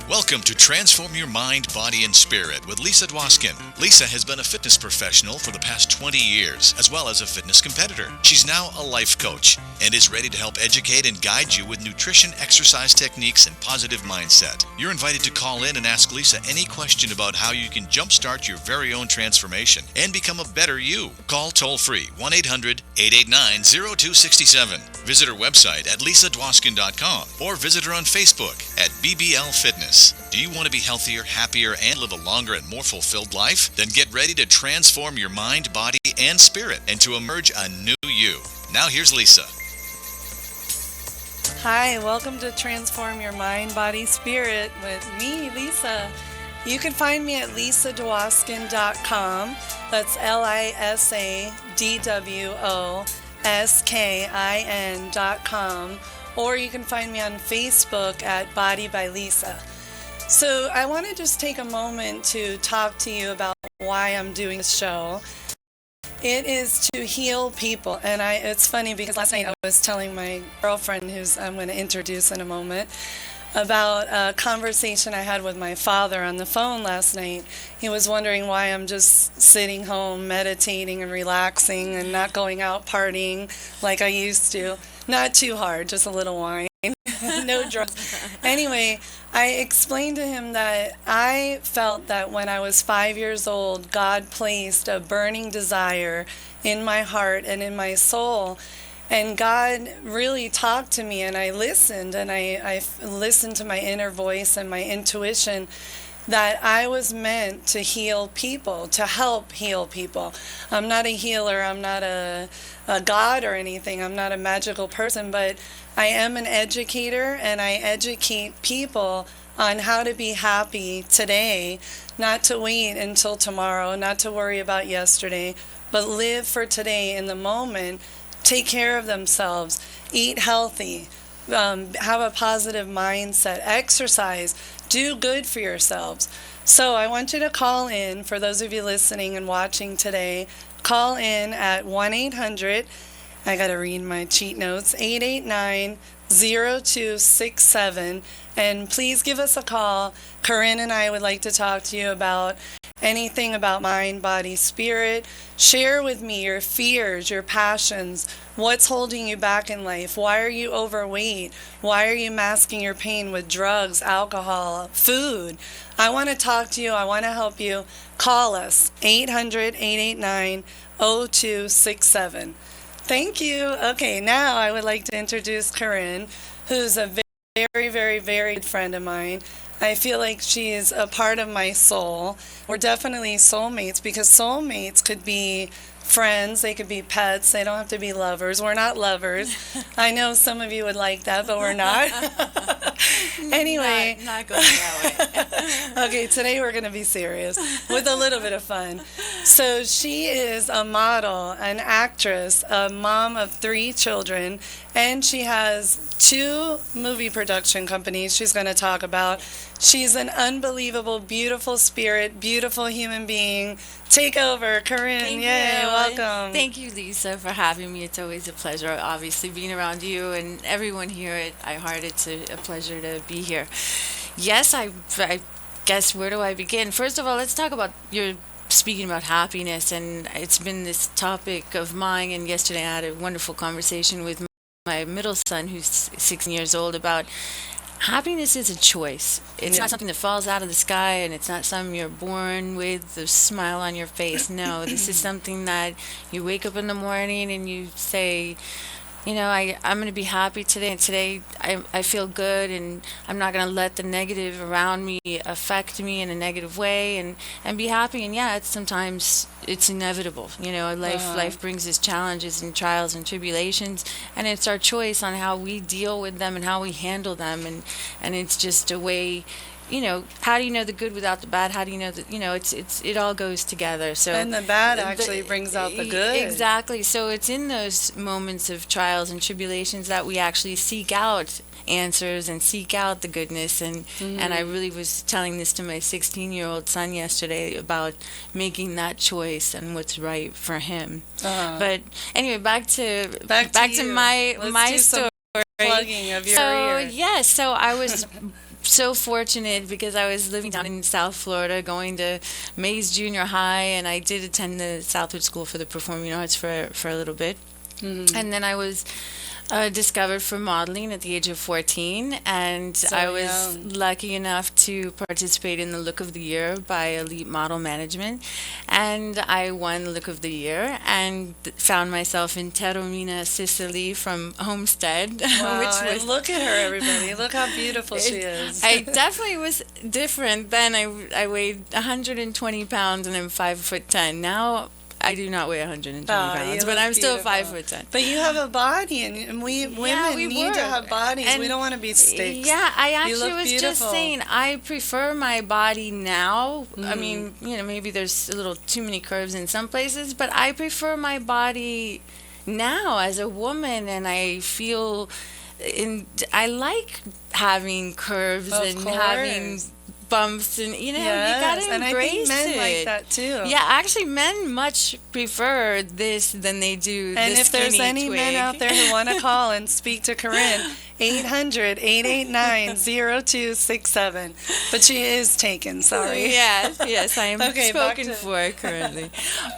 Welcome to Transform Your Mind, Body, and Spirit with Lisa Dwoskin. Lisa has been a fitness professional for the past 20 years, as well as a fitness competitor. She's now a life coach and is ready to help educate and guide you with nutrition, exercise techniques, and positive mindset. You're invited to call in and ask Lisa any question about how you can jumpstart your very own transformation and become a better you. Call toll-free 1-800-889-0267. Visit her website at lisadwoskin.com or visit her on Facebook at BBL Fitness. Do you want to be healthier, happier, and live a longer and more fulfilled life? Then get ready to transform your mind, body, and spirit and to emerge a new you. Now here's Lisa. Hi, welcome to Transform Your Mind, Body, Spirit with me, Lisa. You can find me at lisadwoskin.com. That's lisadwoskin.com. Or you can find me on Facebook at Body by Lisa. So I want to just take a moment to talk to you about why I'm doing this show. It is to heal people. And it's funny because last night I was telling my girlfriend, who's I'm going to introduce in a moment, about a conversation I had with my father on the phone last night. He was wondering why I'm just sitting home meditating and relaxing and not going out partying like I used to. Not too hard, just a little wine. No drugs. Anyway, I explained to him that I felt that when I was 5 years old, God placed a burning desire in my heart and in my soul. And God really talked to me, and I listened, and I listened to my inner voice and my intuition that I was meant to heal people, to help heal people. I'm not a healer, I'm not a god or anything, I'm not a magical person, but I am an educator, and I educate people on how to be happy today, not to wait until tomorrow, not to worry about yesterday, but live for today in the moment, take care of themselves, eat healthy, have a positive mindset, exercise, do good for yourselves. So I want you to call in, for those of you listening and watching today, call in at 1-800, I got to read my cheat notes, 889-0267, and please give us a call. Corinne and I would like to talk to you about anything about mind, body, spirit. Share with me your fears, your passions, what's holding you back in life. Why are you overweight? Why are you masking your pain with drugs, alcohol, food? I want to talk to you. I want to help you. Call us, 800-889-0267. Thank you. Okay, now I would like to introduce Corinne, who's a very, very, very good friend of mine. I feel like she's a part of my soul. We're definitely soulmates, because soulmates could be friends, they could be pets, they don't have to be lovers. We're not lovers. I know some of you would like that, but we're not. Anyway. Not going that way. Okay, today we're going to be serious with a little bit of fun. So she is a model, an actress, a mom of 3 children, and she has 2 movie production companies she's going to talk about. She's an unbelievable, beautiful spirit, beautiful human being. Take over, Corinne. Thank Yay, you. welcome. Thank you, Lisa, for having me. It's always a pleasure, obviously, being around you and everyone here at iHeart. It's a pleasure to be here. Yes, I guess, where do I begin? First of all, let's talk about your speaking about happiness, and it's been this topic of mine, and yesterday I had a wonderful conversation with my middle son, who's 16 years old, about happiness is a choice. It's not something that falls out of the sky, and it's not something you're born with, a smile on your face. No, this is something that you wake up in the morning and you say, you know, I'm going to be happy today, and today I feel good, and I'm not going to let the negative around me affect me in a negative way, and be happy. And yeah, sometimes it's inevitable. You know, life brings us challenges and trials and tribulations, and it's our choice on how we deal with them and how we handle them, and it's just a way. You know, how do you know the good without the bad? How do you know that, you know, it all goes together. So and the bad actually brings out the good. Exactly. So it's in those moments of trials and tribulations that we actually seek out answers and seek out the goodness. And I really was telling this to my 16-year-old son yesterday about making that choice and what's right for him. But anyway, back to my story. Plugging of your So ear. yes, so I was so fortunate because I was living down in South Florida, going to Mays Junior High, and I did attend the Southwood School for the Performing Arts for a little bit. And then I was discovered for modeling at the age of 14, and So I was young. lucky enough to participate in the Look of the Year by Elite Model Management, and I won Look of the Year and found myself in Taormina, Sicily from Homestead, Wow, which and was look at her, everybody. Look how beautiful she is. I definitely was different then. I weighed 120 pounds and I'm 5'10". Now I do not weigh 120 Ah, pounds, you but look I'm still beautiful. 5'10". But you have a body, and we women we need to work. have bodies. We And don't want to be sticks. Yeah, I You actually look was just beautiful. saying I prefer my body now. Mm. I mean, maybe there's a little too many curves in some places, but I prefer my body now as a woman, and I feel I like having curves Of and course. having bumps, and you Yes, gotta and I embrace think men it. like that too. Yeah, actually, men much prefer this than they do And the if there's skinny any twig. men out there who want to call and speak to Corinne, 800-889-0267. But she is taken, sorry. Yes, I am Okay, back spoken to- for currently.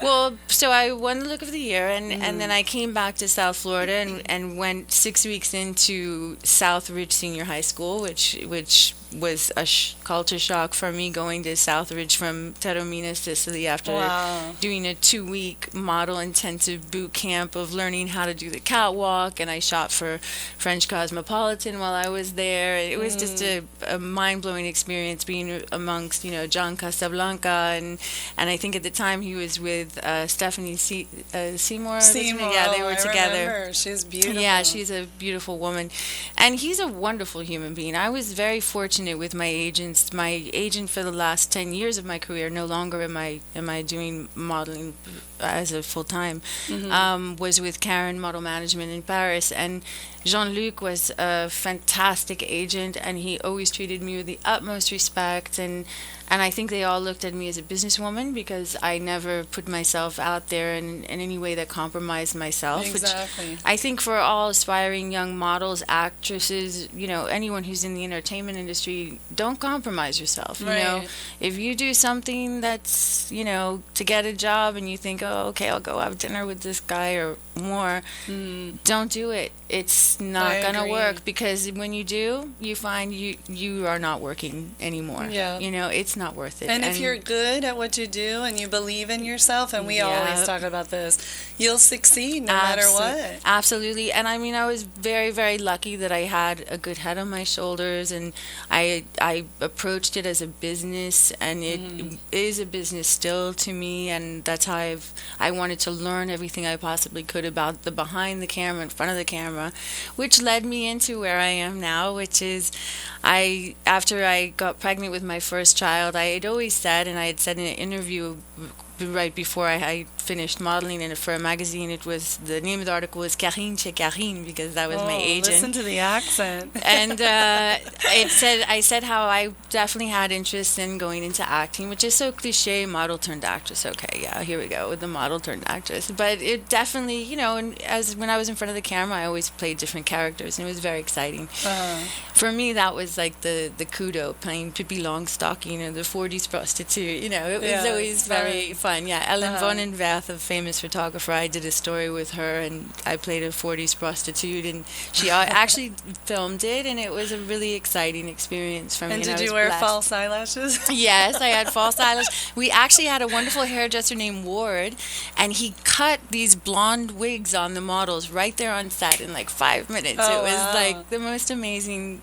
Well, so I won the Look of the Year, and then I came back to South Florida and went 6 weeks into Southridge Senior High School, which was a culture shock for me, going to Southridge from Taormina, Sicily, after Wow. doing a 2-week model intensive boot camp of learning how to do the catwalk, and I shot for French Cosmopolitan while I was there. It was just a mind-blowing experience being amongst, John Casablanca, and I think at the time he was with Stephanie Seymour. Seymour, Yeah, they were I together. remember. She's beautiful. Yeah, she's a beautiful woman. And he's a wonderful human being. I was very fortunate with my agents. My agent for the last 10 years of my career, no longer am I doing modeling as a full-time, was with Karen Model Management in Paris. And Jean-Luc was a fantastic agent, and he always treated me with the utmost respect, and I think they all looked at me as a businesswoman because I never put myself out there in any way that compromised myself. Exactly. Which I think for all aspiring young models, actresses, anyone who's in the entertainment industry, don't compromise yourself. Right. If you do something that's, to get a job and you think, oh, okay, I'll go have dinner with this guy or more, don't do it. It's not I gonna agree. work, because when you do, you find you are not working anymore. Yeah. It's not worth it. And if you're good at what you do and you believe in yourself, and we always Yep. talk about this, you'll succeed no matter what. Absolutely. And I mean, I was very, very lucky that I had a good head on my shoulders, and I approached it as a business, and it is a business still to me, and that's how I wanted to learn everything I possibly could about the behind the camera, in front of the camera, which led me into where I am now, which is after I got pregnant with my first child, I had always said, and I had said in an interview right before I finished modeling for a magazine, the name of the article was Karine chez Karine, because that was my agent. Listen to the accent. And I said how I definitely had interest in going into acting, which is so cliche, model turned actress. Okay, yeah, here we go with the model turned actress. But it definitely, and when I was in front of the camera, I always played different characters, and it was very exciting. For me, that was like the kudo, playing Pippi Longstocking, the 40s prostitute. It was Yeah, always it's very fun. Yeah, Ellen Uh-huh. Vonenwerth, a famous photographer, I did a story with her, and I played a 40s prostitute, and she actually filmed it, and it was a really exciting experience for me. And I did was you wear blessed. false eyelashes? Yes, I had false eyelash. We actually had a wonderful hairdresser named Ward, and he cut these blonde wigs on the models right there on set in like 5 minutes. Oh, It was wow. like the most amazing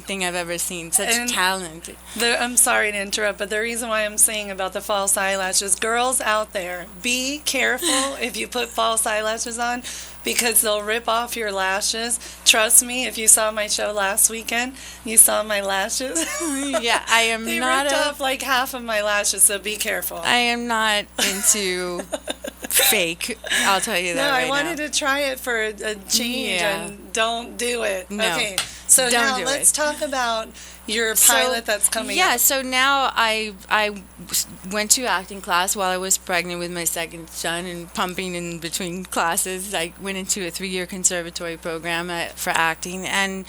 thing I've ever seen. Such And- talent. I'm sorry to interrupt, but the reason why I'm saying about the false eyelashes, girls out there, be careful if you put false eyelashes on, because they'll rip off your lashes. Trust me, if you saw my show last weekend, you saw my lashes. Yeah, I am They not ripped a off like half of my lashes, so be careful. I am not into fake. I'll tell you that No, right I wanted now. to try it for a change, Yeah. and don't do it. No. Okay, So Don't now do let's it. talk about your pilot that's coming Yeah, up. so now I went to acting class while I was pregnant with my second son and pumping in between classes. I went into a 3-year conservatory program for acting, and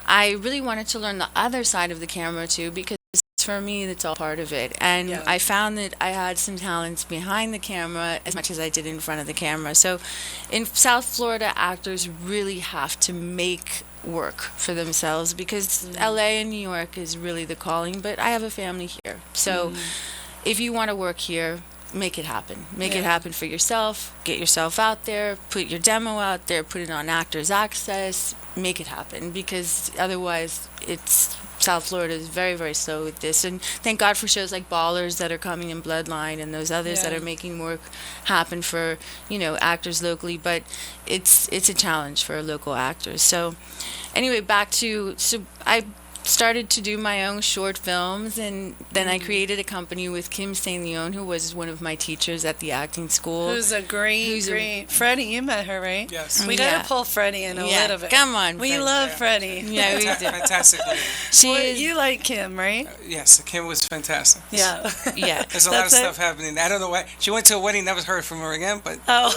I really wanted to learn the other side of the camera too, because for me that's all part of it. And Yeah. I found that I had some talents behind the camera as much as I did in front of the camera. So in South Florida, actors really have to make work for themselves, because LA and New York is really the calling, but I have a family here. So if you want to work here, make it happen. Make it Yeah. happen for yourself. Get yourself out there, put your demo out there, put it on Actors Access, make it happen, because otherwise it's South Florida is very, very slow with this. And thank God for shows like Ballers that are coming in Bloodline and those others that Yeah. are making work happen for, actors locally. But it's a challenge for local actors. So anyway, so I started to do my own short films, and then I created a company with Kim St. Leon, who was one of my teachers at the acting school. Who's a great Freddie, you met her, right? Yes. We Yeah. gotta pull Freddie in a Yeah, little bit. come on, We Freddie. love Yeah. Freddie. Yeah, we do. Fantastic. She Well, is, you like Kim, right? Yes, Kim was fantastic. Yeah. yeah. There's a lot of That's it? stuff happening. I don't know why. She went to a wedding, never heard from her again, but Oh,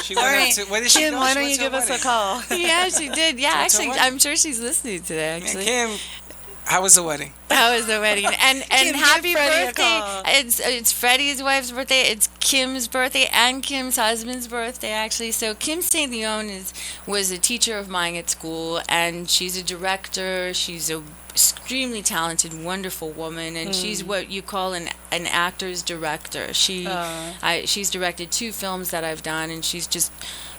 she all went right. out to, where did she Kim, go? why She don't went you to a give us a wedding. call? Yeah, she did. Yeah, Went to a actually, wedding. I'm sure she's listening today. Yeah, Actually, Kim, how was the wedding? how was the wedding? And give happy Freddie a birthday! call. It's Freddie's wife's birthday. It's Kim's birthday and Kim's husband's birthday, actually. So Kim St. Leon was a teacher of mine at school, and she's a director. She's a extremely talented, wonderful woman, and she's what you call an actor's director. She's directed 2 films that I've done, and she's just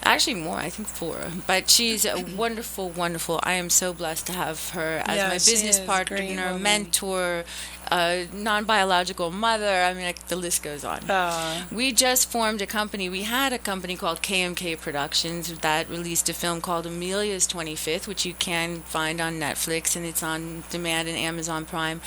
actually more, I think 4. But she's a wonderful, wonderful. I am so blessed to have her as Yeah, my she business is a great partner, woman. mentor, non-biological mother. I mean, the list goes on. We just formed a company. We had a company called KMK Productions that released a film called Amelia's 25th, which you can find on Netflix, and it's on demand in Amazon Prime.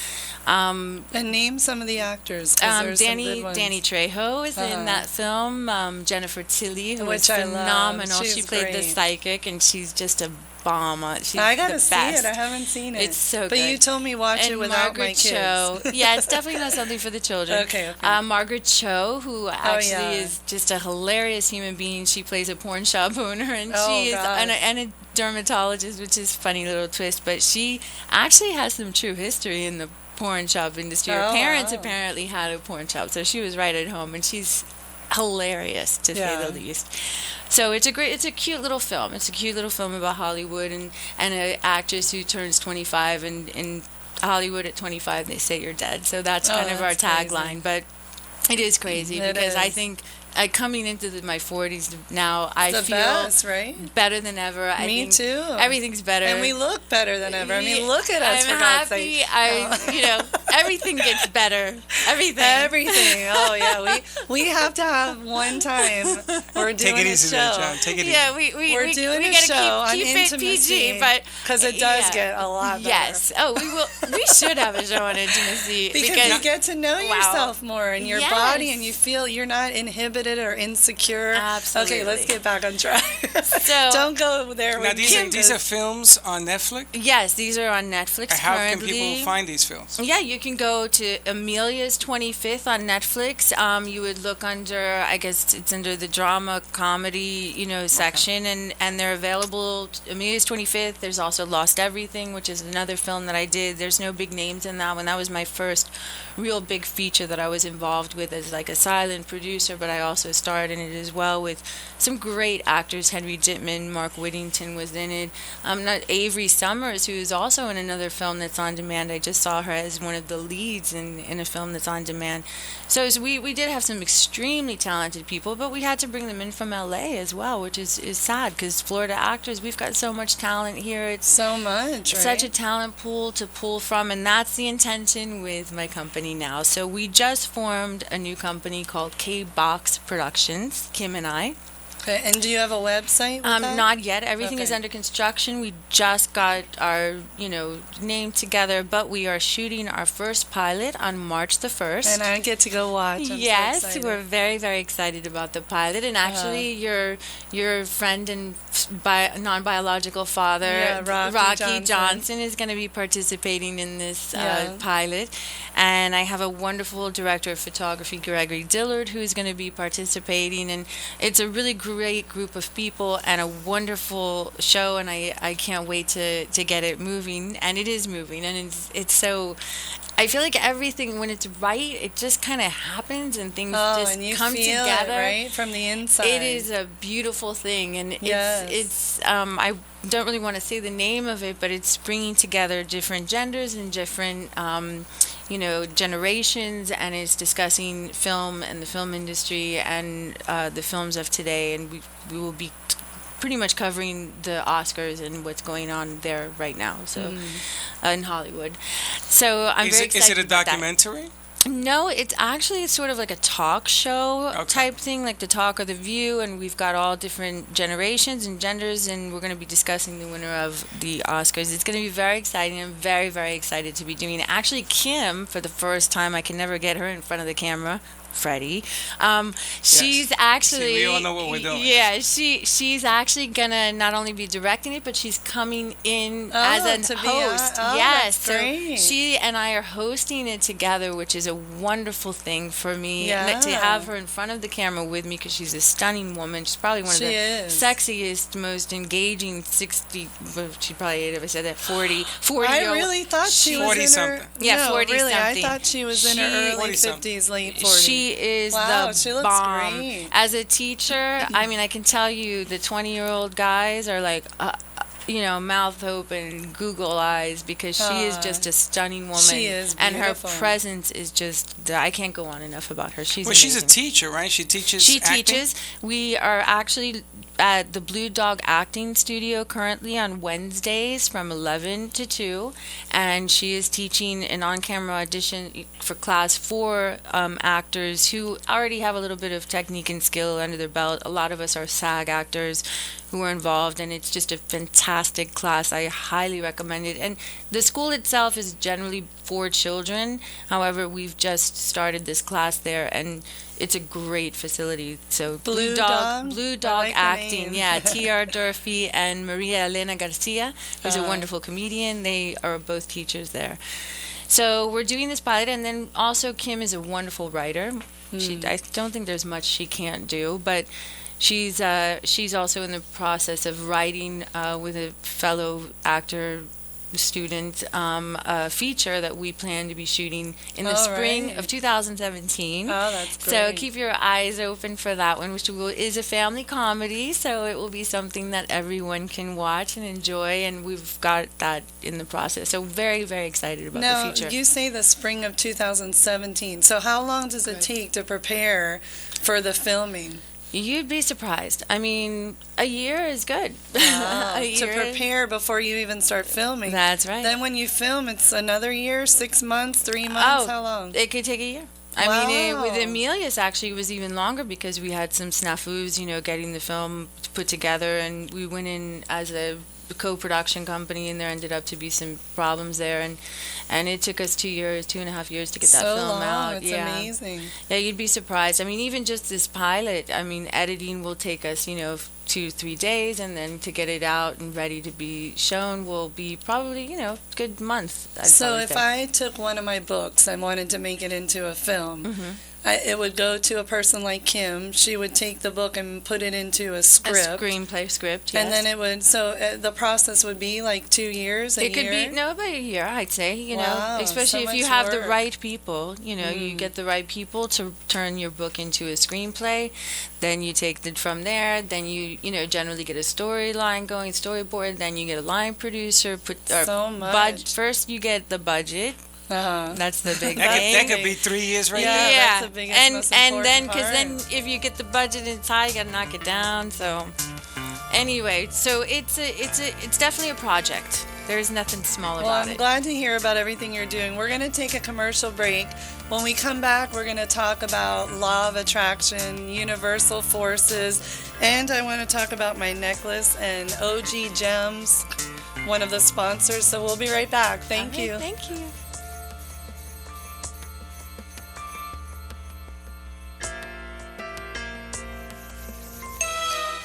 And name some of the actors. 'Cause there's some good ones. Danny Trejo is in Uh-huh. that film. Jennifer Tilly, who Which is I love. phenomenal. She's She played the great. psychic, and she's just a bomb. She's I gotta the see best. it. I haven't seen it. It's so But good. you told me watch it And without Margaret my kids. Cho. Yeah, it's definitely not something for the children. Okay. Margaret Cho, who actually yeah. is just a hilarious human being. She plays a porn shop owner, and Oh, she is gosh. and a dermatologist, which is a funny little twist. But she actually has some true history in the porn shop industry. Her Oh, parents wow. apparently had a porn shop, so she was right at home, and she's hilarious to say Yeah. the least. So it's a cute little film. It's a cute little film about Hollywood and an actress who turns 25, and in Hollywood at 25 they say you're dead. So that's Oh, kind of our that's crazy. tagline, but it is crazy It because I is. think coming into my 40s now, I The feel best, right? better than ever. I Me think too. Everything's better. And we look better than ever. I mean, Yeah, look at us, I'm for God's happy. sake. Everything gets better. Everything. Everything. Oh, yeah. We have to have one time. We're doing Take it a easy show. there, John. Take it Yeah, easy. We're doing we a gotta show on keep it intimacy, PG, but because it does yeah. get a lot better. Yes. Oh, we should have a show on intimacy Because you get to know Wow. yourself more and your body, Yes. and you feel you're not inhibited or insecure. Okay, let's Absolutely. get back on track. So- Don't go there Now with these are films on Netflix. Yes, these are on Netflix How can currently. people find these films? Yeah, you can go to Amelia's 25th on Netflix. You would look under, I guess it's under the drama comedy, section, and they're available. Amelia's 25th. There's also Lost Everything, which is another film that I did. There's no big names in that one. That was my first real big feature that I was involved with as like a silent producer, but I also starred in it as well with some great actors. Henry Dittman, Mark Whittington was in it. Not Avery Summers, who is also in another film that's on demand. I just saw her as one of the leads in a film that's on demand. So we did have some extremely talented people, but we had to bring them in from LA as well, which is sad because Florida actors, we've got so much talent here. It's so much, right? such a talent pool to pull from, and that's the intention with my company now. So we just formed a new company called K-Box Productions, Kim and I. Okay, and do you have a website with that? Not yet. Everything is Okay. under construction. We just got our, name together, but we are shooting our first pilot on March the 1st. And I get to go watch. I'm so Yes, excited. we're very, very excited about the pilot. And actually, your friend and non-biological father, Yeah, Rocky Johnson, is going to be participating in this Yeah. pilot. And I have a wonderful director of photography, Gregory Dillard, who's going to be participating. And it's a really great group of people and a wonderful show. And I can't wait to get it moving. And it is moving. And it's so... I feel like everything, when it's right, it just kind of happens and things just and you come feel together. it, right? From the inside. It is a beautiful thing, and Yes. it's I don't really want to say the name of it, but it's bringing together different genders and different generations, and it's discussing film and the film industry and the films of today, and we will be pretty much covering the Oscars and what's going on there right now. So in Hollywood. So I'm very excited. Is it a about that. documentary? No, it's sort of like a talk show Okay. type thing, like the Talk or the View, and we've got all different generations and genders, and we're going to be discussing the winner of the Oscars. It's going to be very exciting. I'm very, very excited to be doing it. Actually, Kim, for the first time, I can never get her in front of the camera. Freddie, she's actually. See, we all know what we're doing. Yeah, she's actually gonna not only be directing it, but she's coming in as to a be on- host. oh, Yes, that's great. so she and I are hosting it together, which is a wonderful thing for me. Yeah. To have her in front of the camera with me, because she's a stunning woman. She's probably one of She the is. sexiest, most engaging 60. Well, she probably if I said that 40. I really thought she was 40 in her... something. Yeah, no, 40 really, something. I thought she was in her She- early 40 something. 50s, late 40s. She is Wow, the she looks bomb. great. As a teacher, I mean, I can tell you the 20-year-old guys are like, mouth open, Google eyes, because she is just a stunning woman. She is and her beautiful. presence is just, I can't go on enough about her. She's Well, she's a amazing. teacher, right? She teaches She acting? teaches. We are actually at the Blue Dog Acting Studio currently on Wednesdays from 11 to 2, and she is teaching an on-camera audition for class 4 actors who already have a little bit of technique and skill under their belt. A lot of us are SAG actors who are involved, and it's just a fantastic class. I highly recommend it. And the school itself is generally for children. However, we've just started this class there, and it's a great facility. So Blue Dog? Blue I Dog like the Acting, name. yeah. T.R. Durfee and Maria Elena Garcia, who's a Uh-huh. wonderful comedian. They are both teachers there. So we're doing this pilot, and then also Kim is a wonderful writer. I don't think there's much she can't do, but she's also in the process of writing with a fellow actor student a feature that we plan to be shooting in the All spring right. of 2017. Oh, that's great. So keep your eyes open for that one, which is a family comedy, so it will be something that everyone can watch and enjoy, and we've got that in the process. So very, very excited about Now, the future. you say the spring of 2017. So how long does it take to prepare for the filming? You'd be surprised. I mean, a year is good. Wow, A to year. prepare before you even start filming. That's right. Then when you film, it's another year, 6 months, 3 months, Oh, how long? It could take a year. I mean, with Wow. Emilius, actually, it was even longer because we had some snafus, getting the film put together, and we went in as a co-production company, and there ended up to be some problems there, and it took us 2.5 years to get that so film long, out. it's yeah. amazing. Yeah, you'd be surprised. I mean, even just this pilot, I mean, editing will take us, 2-3 days, and then to get it out and ready to be shown will be probably, a good month. I'd So probably if say. I took one of my books and wanted to make it into a film, Mhm. it would go to a person like Kim. She would take the book and put it into a A script. screenplay script, yes. And then it would, the process would be like 2 years, a It could year? be about a year, I'd say. Wow, Especially so if you much have the work. right people. You get the right people to turn your book into a screenplay. Then you take it from there. Then you generally get a storyline going, storyboard. Then you get a line producer. So much. First, you get the budget. Uh-huh. That's the big That thing. could be 3 years right Yeah, there. that's the biggest, most and then important because then part. if you get the budget and it's high, you gotta knock it down. So anyway, so it's definitely a project. There's nothing small Well, about I'm it. glad to hear about everything you're doing. We're going to take a commercial break. When we come back, we're going to talk about law of attraction, universal forces, and I want to talk about my necklace and OG Gems, one of the sponsors. So we'll be right back. Thank you. Thank you.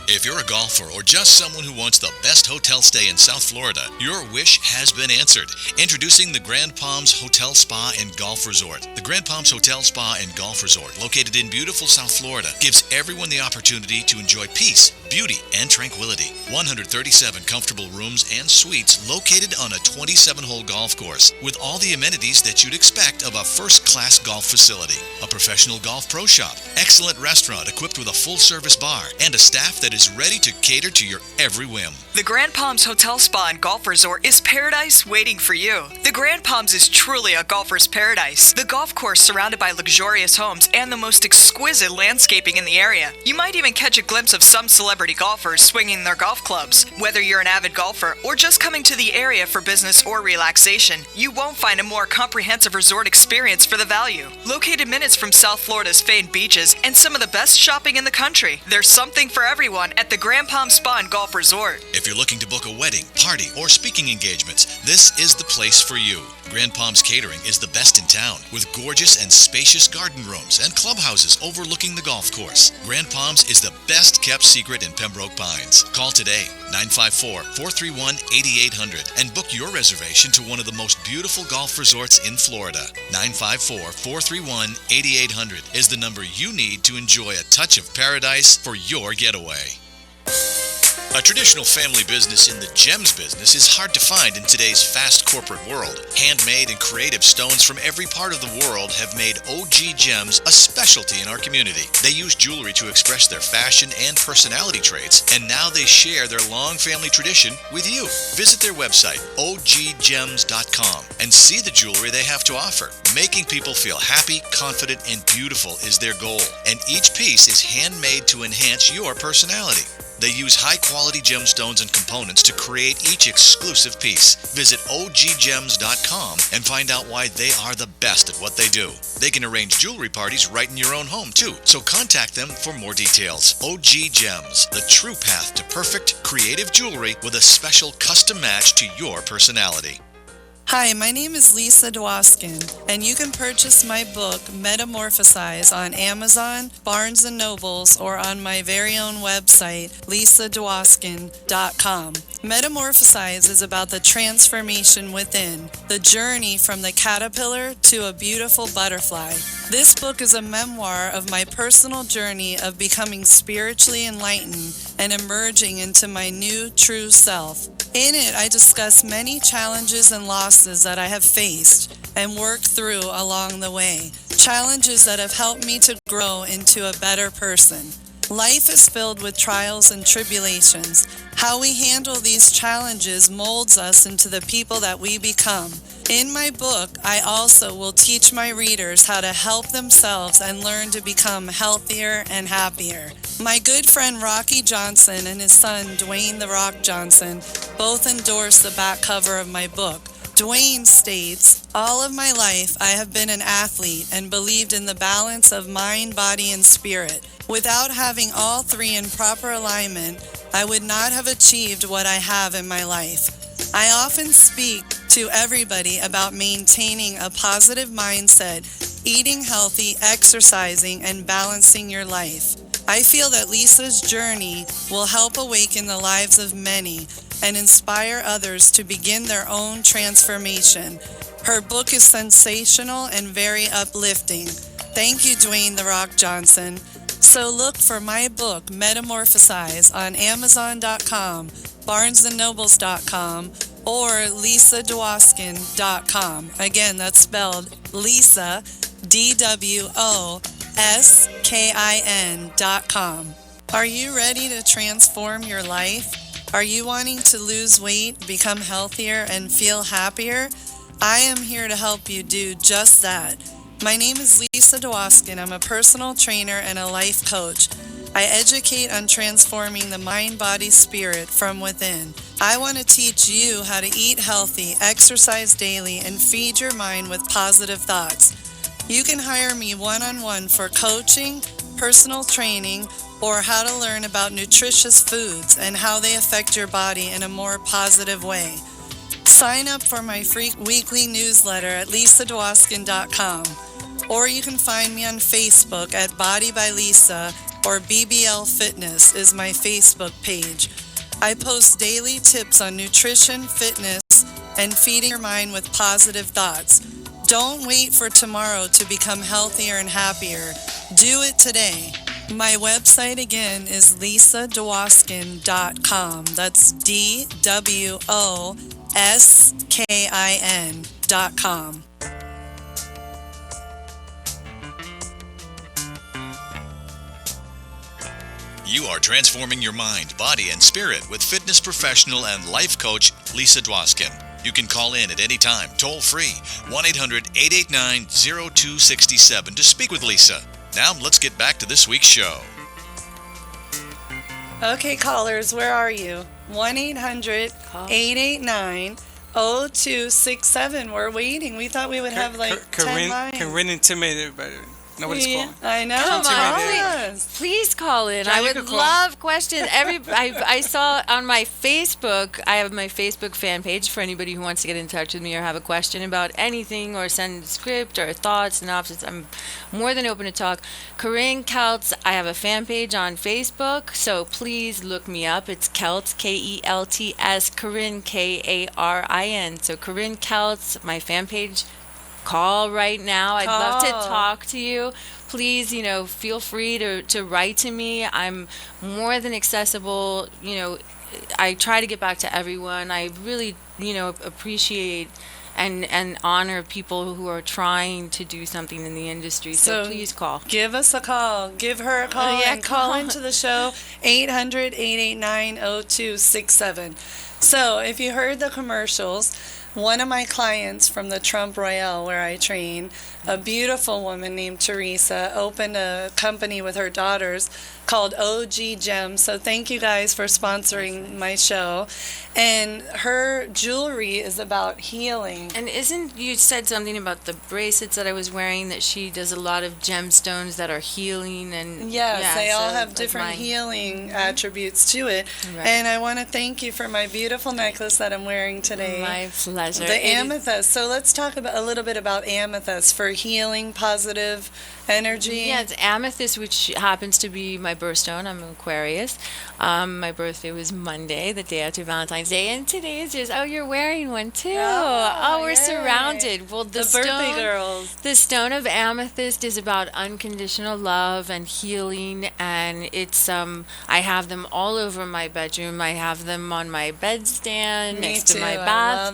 If you're a golfer or just someone who wants the best hotel stay in South Florida, your wish has been answered. Introducing the Grand Palms Hotel Spa and Golf Resort. The Grand Palms Hotel Spa and Golf Resort, located in beautiful South Florida, gives everyone the opportunity to enjoy peace, beauty, and tranquility. 137 comfortable rooms and suites located on a 27-hole golf course with all the amenities that you'd expect of a first-class golf facility. A professional golf pro shop, excellent restaurant equipped with a full-service bar, and a staff that is ready to cater to your every whim. The Grand Palms Hotel Spa and Golf Resort is paradise waiting for you. The Grand Palms is truly a golfer's paradise. The golf course surrounded by luxurious homes and the most exquisite landscaping in the area. You might even catch a glimpse of some celebrity golfers swinging their golf clubs. Whether you're an avid golfer or just coming to the area for business or relaxation, you won't find a more comprehensive resort experience for the value. Located minutes from South Florida's famed beaches and some of the best shopping in the country, there's something for everyone at the Grand Palms Spa and Golf Resort. If you're looking to book a wedding, party, or speaking engagements, this is the place for you. Grand Palms Catering is the best in town, with gorgeous and spacious garden rooms and clubhouses overlooking the golf course. Grand Palms is the best kept secret in Pembroke Pines. Call today, 954-431-8800, and book your reservation to one of the most beautiful golf resorts in Florida. 954-431-8800 is the number you need to enjoy a touch of paradise for your getaway. A traditional family business in the gems business is hard to find in today's fast corporate world. Handmade and creative stones from every part of the world have made OG Gems a specialty in our community. They use jewelry to express their fashion and personality traits, and now they share their long family tradition with you. Visit their website, oggems.com, and see the jewelry they have to offer. Making people feel happy, confident, and beautiful is their goal, and each piece is handmade to enhance your personality. They use high-quality gemstones and components to create each exclusive piece. Visit oggems.com and find out why they are the best at what they do. They can arrange jewelry parties right in your own home, too, so contact them for more details. OG Gems, the true path to perfect, creative jewelry with a special custom match to your personality. Hi, my name is Lisa Dwoskin, and you can purchase my book, Metamorphosize, on Amazon, Barnes & Nobles, or on my very own website, lisadwoskin.com. Metamorphosize is about the transformation within, the journey from the caterpillar to a beautiful butterfly. This book is a memoir of my personal journey of becoming spiritually enlightened and emerging into my new true self. In it, I discuss many challenges and losses that I have faced and worked through along the way. Challenges that have helped me to grow into a better person. Life is filled with trials and tribulations. How we handle these challenges molds us into the people that we become. In my book, I also will teach my readers how to help themselves and learn to become healthier and happier. My good friend Rocky Johnson and his son Dwayne "The Rock" Johnson both endorse the back cover of my book. Dwayne states, "All of my life I have been an athlete and believed in the balance of mind, body, and spirit. Without having all three in proper alignment, I would not have achieved what I have in my life. I often speak to everybody about maintaining a positive mindset, eating healthy, exercising, and balancing your life. I feel that Lisa's journey will help awaken the lives of many and inspire others to begin their own transformation. Her book is sensational and very uplifting. Thank you, Dwayne "The Rock" Johnson." So look for my book, Metamorphosize, on Amazon.com, BarnesandNobles.com, or LisaDwoskin.com. Again, that's spelled Lisa, DWOSKIN.com. Are you ready to transform your life? Are you wanting to lose weight, become healthier, and feel happier? I am here to help you do just that. My name is Lisa Dwoskin. I'm a personal trainer and a life coach. I educate on transforming the mind, body, spirit from within. I want to teach you how to eat healthy, exercise daily, and feed your mind with positive thoughts. You can hire me one-on-one for coaching, personal training, or how to learn about nutritious foods and how they affect your body in a more positive way. Sign up for my free weekly newsletter at lisadwoskin.com, or you can find me on Facebook at Body by Lisa, or BBL Fitness is my Facebook page. I post daily tips on nutrition, fitness, and feeding your mind with positive thoughts. Don't wait for tomorrow to become healthier and happier. Do it today. My website again is lisadwoskin.com. That's DWOSKIN.com. You are transforming your mind, body, and spirit with fitness professional and life coach Lisa Dwoskin. You can call in at any time, toll free, 1-800-889-0267 to speak with Lisa. Now let's get back to this week's show. Okay, callers, where are you? 1-800-889-0267. We're waiting. We thought we would have like 10 lines. Corinne intimidated, but nobody's calling. I know. Come on, Yes. please call in. John, I you would could call. love questions. I saw on my Facebook, I have my Facebook fan page for anybody who wants to get in touch with me or have a question about anything or send a script or thoughts, synopsis. I'm more than open to talk. Corinne Keltz, I have a fan page on Facebook, so please look me up. It's Keltz, Kelts, Corinne, Karin. So Corinne Keltz, my fan page. Call right now. I'd love to talk to you. Please, feel free to write to me. I'm more than accessible. I try to get back to everyone. I really, appreciate and honor people who are trying to do something in the industry. So please call. Give us a call. Give her a call and call into the show, 800-889-0267. So if you heard the commercials, one of my clients from the Trump Royale where I train, a beautiful woman named Teresa, opened a company with her daughters called OG Gems. So thank you guys for sponsoring my show. And her jewelry is about healing. And you said something about the bracelets that I was wearing, that she does a lot of gemstones that are healing and Yes, they all have like different mine. healing attributes to it. Right. And I want to thank you for my beautiful necklace that I'm wearing today. My pleasure. The amethyst. So let's talk a little bit about amethyst for healing, positive energy. Yeah, it's amethyst, which happens to be my birthstone. I'm an Aquarius. My birthday was Monday, the day after Valentine's Day, and today is just, you're wearing one too. We're yay. surrounded. Well, The birthday girls. The stone of amethyst is about unconditional love and healing, and it's I have them all over my bedroom. I have them on my bedstand, Me next to too. my I love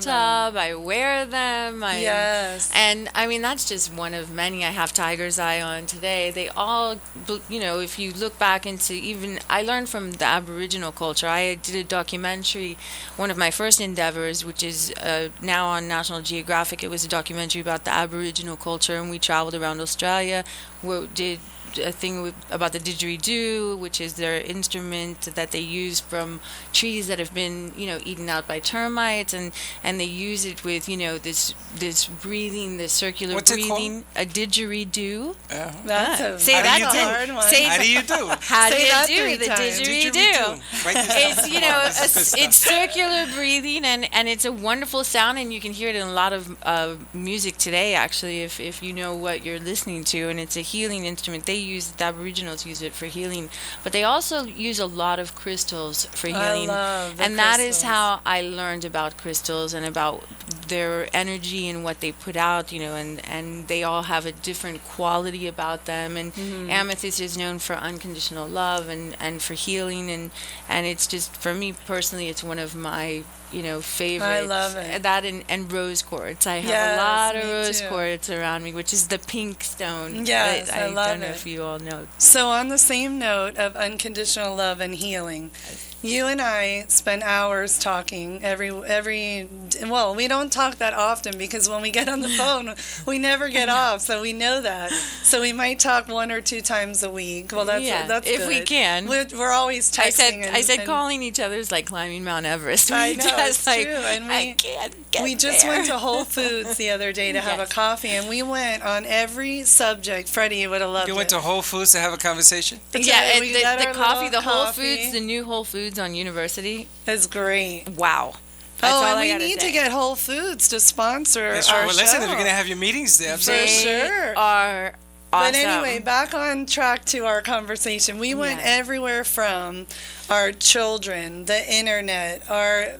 bathtub. I wear them. Yes. And I mean, that's just one of many. I have tiger's eye on today. They all, if you look back into I learned from the Aboriginal culture. I did a documentary, one of my first endeavors, which is now on National Geographic. It was a documentary about the Aboriginal culture, and we traveled around Australia. We did a thing about the didgeridoo, which is their instrument that they use from trees that have been, eaten out by termites, and they use it with, this breathing, this circular What's it breathing, a didgeridoo. That's a Say How do that you that's do? a hard one. Say How do you do? How do Say you that do 3 the times. didgeridoo? Write this It's down. This is good stuff. it's circular breathing, and it's a wonderful sound, and you can hear it in a lot of music today, actually, if you know what you're listening to. And it's a healing instrument. The Aboriginals use it for healing, but they also use a lot of crystals for healing. I love the and that is crystals. how I learned about crystals and about their energy and what they put out, and they all have a different quality about them. And amethyst is known for unconditional love and for healing, and it's just, for me personally, it's one of my favorites. I love it. That and rose quartz. I have Yes, a lot of me rose too. quartz around me, which is the pink stone. Yes, I love don't know it. if you all know. So on the same note of unconditional love and healing, you and I spend hours talking we don't talk that often because when we get on the phone, we never get off. So we know that. So we might talk 1 or 2 times a week. Well, that's if good. we can. We're always texting. I said calling each other is like climbing Mount Everest. I know, it's like, true. And I can't get we just there. went to Whole Foods the other day to have a Yes. coffee, and we went on every subject. Freddie, you would have loved it. You went to Whole Foods to have a conversation? Yeah, We the got our coffee, little the Whole coffee. Foods, the new Whole Foods on University. It's great. Wow. That's Oh, all and I we gotta need to say. get Whole Foods to sponsor That's our right. Well, show. listen, if you're going to have your meetings there, For They sure. are awesome. But anyway, back on track to our conversation. We went Yes. everywhere from our children, the internet, our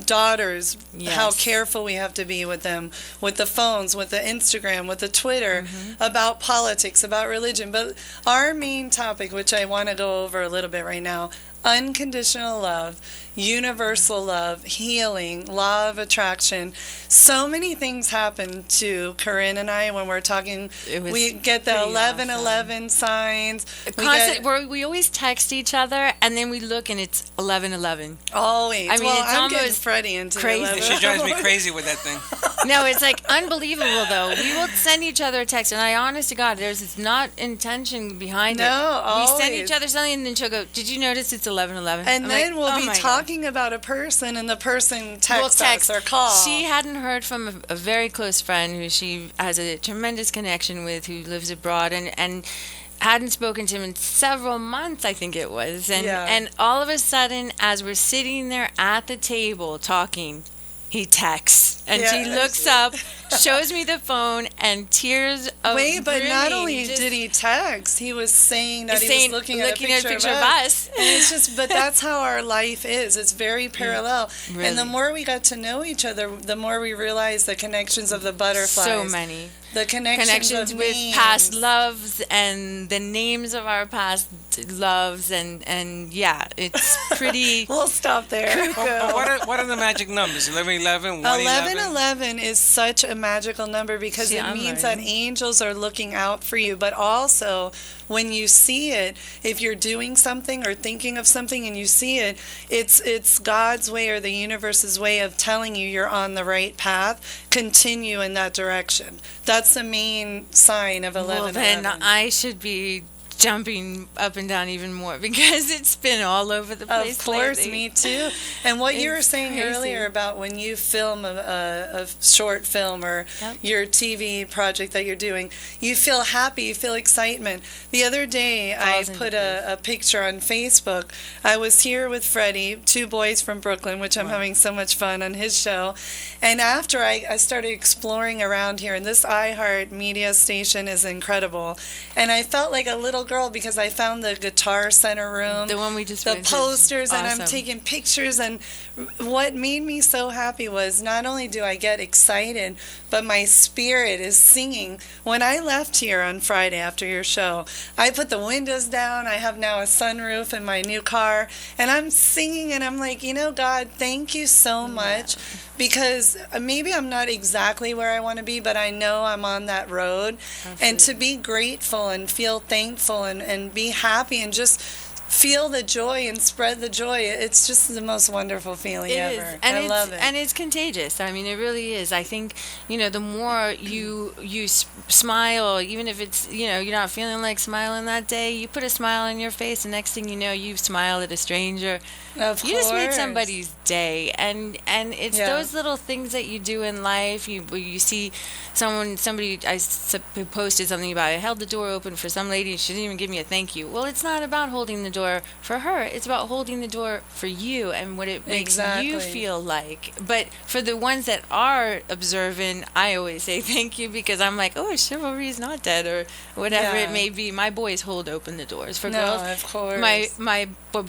daughters, how Yes. careful we have to be with them, with the phones, with the Instagram, with the Twitter, Mm-hmm. about politics, about religion. But our main topic, which I want to go over a little bit right now, unconditional love, universal love, healing, law of attraction. So many things happen to Corinne and I when we're talking. It was We get the pretty 11:11 signs. We Constant, get, where we always text each other, and then we look, and it's 11:11. always. I mean, well, it's I'm getting almost Freddie into crazy. 11. She drives me crazy with that thing. No, it's like unbelievable though. We will send each other a text, and I honest to God, there's not intention behind it. No, We send always. each other something, and then she'll go, "Did you notice it's 11:11?" And I'm then like, we'll "Oh be my God." talking about a person, and the person texts We'll text us or call. She hadn't heard from a very close friend who she has a tremendous connection with, who lives abroad, and hadn't spoken to him in several months, I think it was. And Yeah. and all of a sudden, as we're sitting there at the table talking, he texts, and Yeah. she looks up, shows me the phone, and tears of Wait, but not brimming, only just did he text, he was saying that he saying- was looking at a picture of of us. us. And it's just, but that's how our life is. It's very parallel. really. And the more we got to know each other, the more we realized the connections of the butterflies. So many The connections of with names. past loves and the names of our past loves, and yeah, it's pretty. We'll stop there. What are the magic numbers? 1111, 111? 1111 is such a magical number because See, it I'm means that learning. angels are looking out for you. But also, when you see it, if you're doing something or thinking of something and you see it, it's God's way or the universe's way of telling you you're on the right path. Continue in that direction. That's the main sign of Well, 1111. then I should be jumping up and down even more because it's been all over the place. Of course, lately. me too. And what you were It's saying crazy. earlier about when you film a short film or Yep. your TV project that you're doing, you feel happy, you feel excitement. The other day, Falls I into put a picture on Facebook. I was here with Freddie, 2 boys from Brooklyn, which I'm having so much fun on his show. And after I started exploring around here, and this iHeart media station is incredible. And I felt like a little girl because I found the Guitar Center room, The one we just the went to is posters, and I'm awesome. taking pictures. And what made me so happy was not only do I get excited, but my spirit is singing. When I left here on Friday after your show, I put the windows down. I have now a sunroof in my new car, and I'm singing, and I'm like, God, thank you so much, because maybe I'm not exactly where I want to be, but I know I'm on that road. And to be grateful and feel thankful and be happy and just feel the joy and spread the joy. It's just the most wonderful feeling It ever. is, and I it's, love it. and it's contagious. I mean, it really is. I think the more you smile, even if it's you're not feeling like smiling that day, you put a smile on your face, and next thing you know, you smile at a stranger. Of You just made course. somebody's day, and it's Yeah. those little things that you do in life. You see somebody posted something about, I held the door open for some lady and she didn't even give me a thank you. Well, it's not about holding the door for her. It's about holding the door for you and what it makes you Exactly. feel like. But for the ones that are observant, I always say thank you because I'm like, oh, chivalry is not dead or whatever Yeah. it may be. My boys hold open the doors for No, girls. of course. My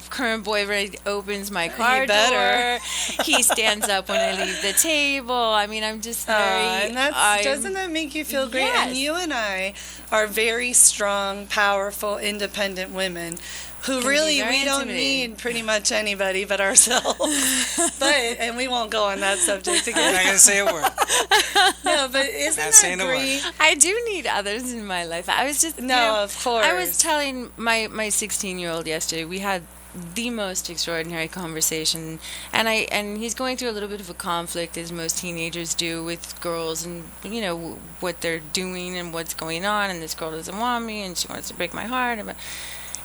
current boyfriend opens my car better. door. He stands up when I leave the table. I mean, I'm just very. And doesn't that make you feel great? And Yes. you and I are very strong, powerful, independent women who Can be really, very we don't intimidating. need pretty much anybody but ourselves. And we won't go on that subject I'm not again. going to say a word. No, but isn't Not that saying a word. great? I do need others in my life. I was just No, of course. I was telling my 16-year-old yesterday. We had the most extraordinary conversation, and he's going through a little bit of a conflict, as most teenagers do, with girls and what they're doing and what's going on, and this girl doesn't want me and she wants to break my heart.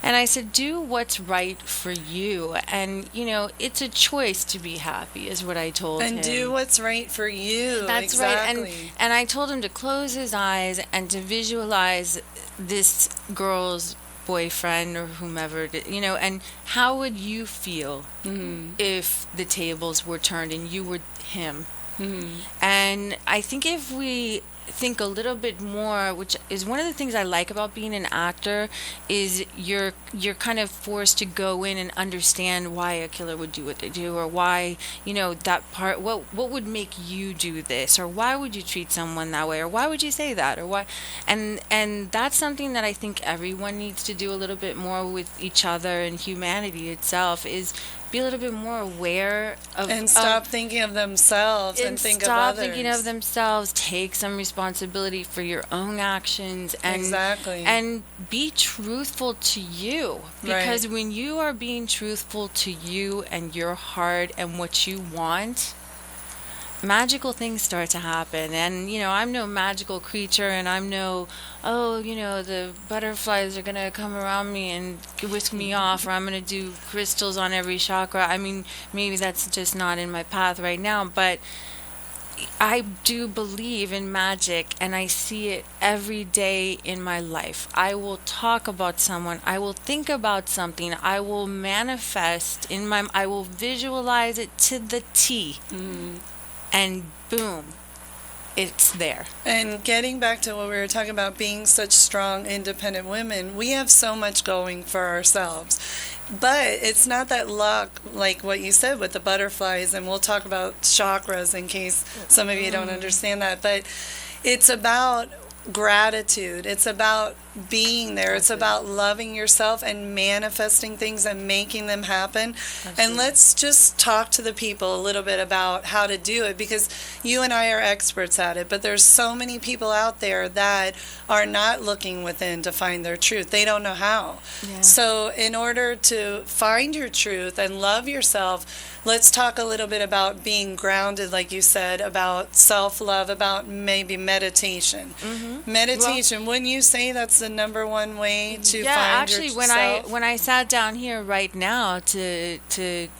And I said, do what's right for you. And, it's a choice to be happy, is what I told him. And do what's right for you. That's exactly. right. And I told him to close his eyes and to visualize this girl's boyfriend or whomever, and how would you feel if the tables were turned and you were him? And I think if we think a little bit more, which is one of the things I like about being an actor, is you're kind of forced to go in and understand why a killer would do what they do, or why that part, what would make you do this, or why would you treat someone that way, or why would you say that, or why, and that's something that I think everyone needs to do a little bit more with each other and humanity itself, is be a little bit more aware of, and stop thinking of themselves and think of others. Stop thinking of themselves. Take some responsibility for your own actions, and exactly. and be truthful to you. Because when you are being truthful to you and your heart and what you want, magical things start to happen. And I'm no magical creature, and I'm no the butterflies are gonna come around me and whisk me off, or I'm gonna do crystals on every chakra. I mean, maybe that's just not in my path right now, but I do believe in magic, and I see it every day in my life. I will talk about someone, I will think about something, I will manifest I will visualize it to the T. And boom, it's there. And getting back to what we were talking about, being such strong, independent women, we have so much going for ourselves. But it's not that luck, like what you said with the butterflies, and we'll talk about chakras in case some of you don't understand that. But it's about gratitude. It's about being there. It's about loving yourself and manifesting things and making them happen. Absolutely. And let's just talk to the people a little bit about how to do it, because you and I are experts at it, but there's so many people out there that are not looking within to find their truth. They don't know how. Yeah. So in order to find your truth and love yourself, let's talk a little bit about being grounded, like you said, about self-love, about maybe meditation. Meditation, wouldn't you say that's the number one way to find yourself? when I sat down here right now to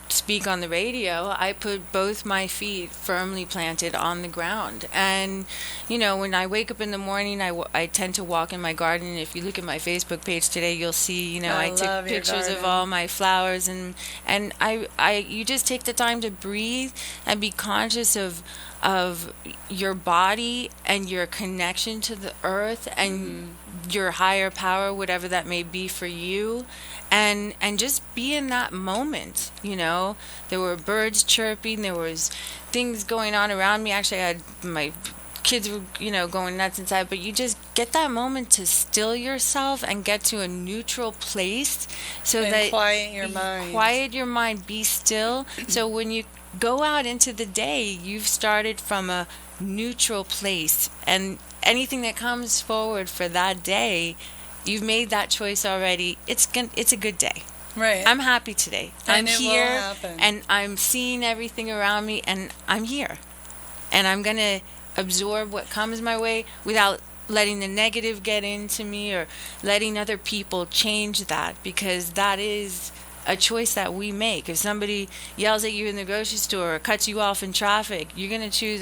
speak on the radio, I put both my feet firmly planted on the ground. And when I wake up in the morning, I tend to walk in my garden. If you look at my Facebook page today, you'll see I took pictures of all my flowers, and you just take the time to breathe and be conscious of your body and your connection to the earth and your higher power, whatever that may be for you, and just be in that moment. There were birds chirping, there was things going on around me. Actually, I had my kids were going nuts inside, but you just get that moment to still yourself and get to a neutral place, so and that quiet your mind, be still. So when you go out into the day, you've started from a neutral place, and anything that comes forward for that day, you've made that choice already. It's a good day. Right. I'm happy today. And I'm it here, will happen. and I'm seeing everything around me, and I'm here, and I'm gonna absorb what comes my way without letting the negative get into me or letting other people change that, because that is a choice that we make. If somebody yells at you in the grocery store or cuts you off in traffic, you're going to choose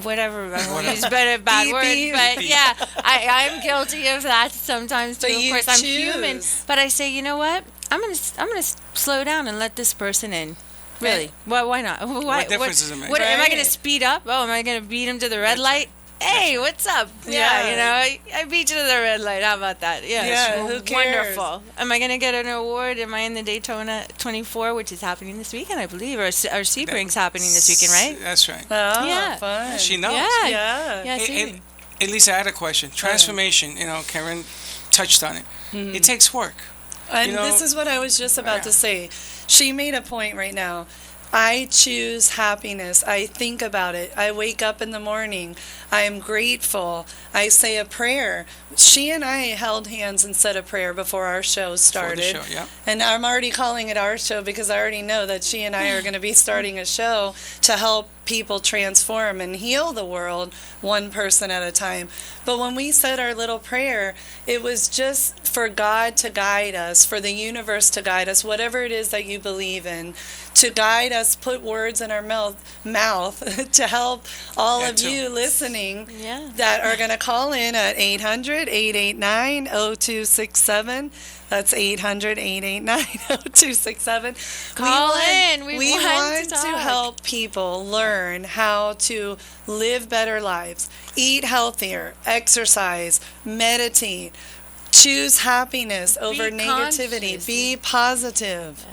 whatever. I won't use bad words, but yeah, I'm guilty of that sometimes too. Of course, I'm human, but I say, you know what? I'm gonna slow down and let this person in. Really? Well, why not? What difference does it make? Am I going to speed up? Oh, am I going to beat him to the red light? Hey, what's up? Yeah, I beat you to the red light. How about that? Yeah, who cares? Wonderful. Am I going to get an award? Am I in the Daytona 24, which is happening this weekend, I believe, or Sebring's happening this weekend, right? That's right. Oh, yeah. Fun. She knows. Yeah, Sebring. Lisa, I had a question. Transformation, Karen touched on it. It takes work. And this is what I was just about to say. She made a point right now. I choose happiness. I think about it. I wake up in the morning. I am grateful. I say a prayer. She and I held hands and said a prayer before our show started. show, yeah. And I'm already calling it our show because I already know that she and I are going to be starting a show to help people transform and heal the world one person at a time. But when we said our little prayer, it was just for God to guide us, for the universe to guide us, whatever it is that you believe in, to guide us, put words in our mouth to help all That of too. you listening Yeah. that are going to call in at 800-889-0267. That's 800-889-0267. Call in. We We want want to to talk. help people learn how to live better lives, eat healthier, exercise, meditate, choose happiness over negativity, conscious. be positive.